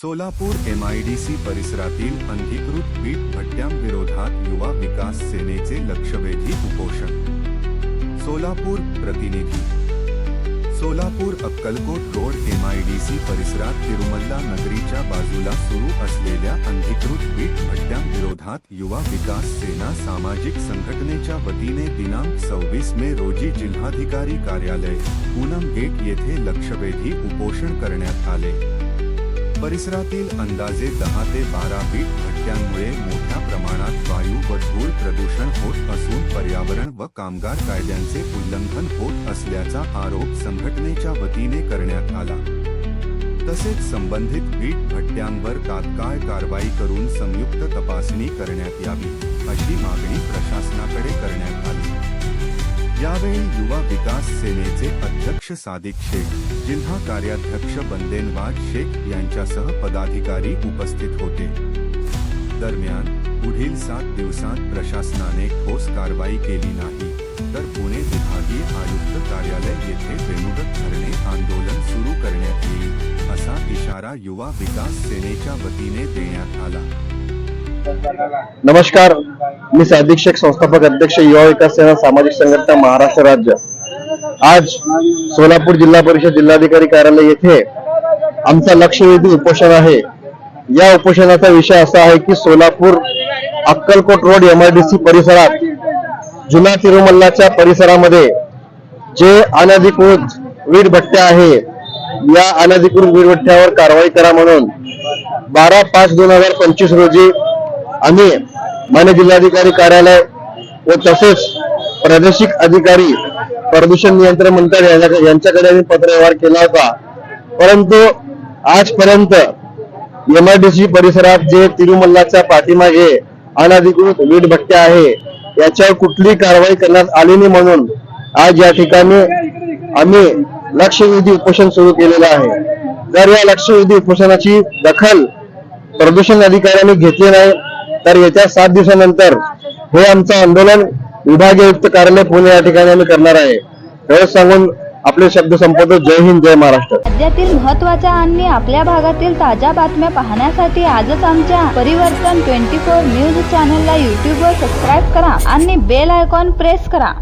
Solapur MIDC परिसरातील अनधिकृत वीट भट्ट्यांविरोधात युवा विकास सेनेचे लक्षवेधी उपोषण। सोलापूर प्रतिनिधी। सोलापूर अक्कलकोट रोड MIDC परिसरात तिरुमल्ला नगरीच्या बाजूला सुरू असलेल्या अनधिकृत वीट भट्ट्यांविरोधात युवा विकास सेना सामाजिक संघटनेच्या वतीने दिनांक 26 मे रोजी जिल्हाधिकारी कार्यालय पूनम गेट येथे लक्षवेधी उपोषण करण्यात आले। परिसरातील अंदाजे 10 ते 12 वीट भट्ट्यांमुळे मोठ्या प्रमाणात वायू व धूळ प्रदूषण होत असून पर्यावरण व कामगार कायद्यांचे उल्लंघन होत असल्याचा आरोप संघटनेच्या वतीने करण्यात आला। तसेच संबंधित वीट भट्ट्यांवर तात्काळ कारवाई करून संयुक्त तपासणी करण्यात यावी अशी मागणी प्रशासनाकडे करण्यात आली। यावेळी युवा विकास सेनेचे अध्यक्ष सादिक शेख, जिल्हा कार्याध्यक्ष बंदेनवाज शेख यांच्यासह पदाधिकारी उपस्थित होते। दरम्यान पुढील 7 दिवसांत प्रशासनाने ठोस कारवाई केली नाही तर पुणे विभागीय आयुक्त कार्यालय येथे बेमुदत धरणे आंदोलन सुरू करण्यात येईल असा इशारा युवा विकास सेनेच्या वतीने देण्यात आला। नमस्कार, मी सादिक शेख, संस्थापक अध्यक्ष युवा विकास सेना सामाजिक संघटना महाराष्ट्र राज्य। आज सोलापूर जिल्हा परिषद जिल्हाधिकारी कार्यालय येथे आमचा लक्षवेधी उपोषण आहे। या उपोषणाचा विषय असा आहे की सोलापूर अक्कलकोट रोड MIDC परिसरात जुना तिरुमल्लाच्या परिसरामध्ये जे अनधिकृत वीट भट्ट्या आहे, या अनधिकृत वीट भट्ट्यावर कारवाई करा म्हणून 12/5/2025 रोजी आम्ही माननीय जिल्हाधिकारी कार्यालय व तसेच प्रादेशिक अधिकारी प्रदूषण नियंत्रण मंडळ यांच्याकडे आम्ही पत्रव्यवहार केला होता। परंतु आजपर्यंत MIDC परिसरात जे तिरुमल्लाच्या पाठीमागे अनधिकृत वीट भट्ट्या आहे याच्यावर कुठलीही कारवाई करण्यात आली नाही, म्हणून आज या ठिकाणी आम्ही लक्षवेधी उपोषण सुरू केलेलं आहे। जर या लक्षवेधी उपोषणाची दखल प्रदूषण अधिकाऱ्यांनी घेतली नाही तर येत्या 7 दिवसानंतर हे आमचं आंदोलन विभागीय आयुक्त कार्यालय पुणे या ठिकाणी आम्ही करणार आहे। एवढं सांगून आपले शब्द संपवतो। जय हिंद, जय महाराष्ट्र। राज्यातील महत्त्वाच्या आणि आपल्या भागातील ताज्या बातम्या पाहण्यासाठी आजच आमच्या परिवर्तन 24 न्यूज चॅनलला YouTube वर सबस्क्राईब करा आणि बेल आयकॉन प्रेस करा।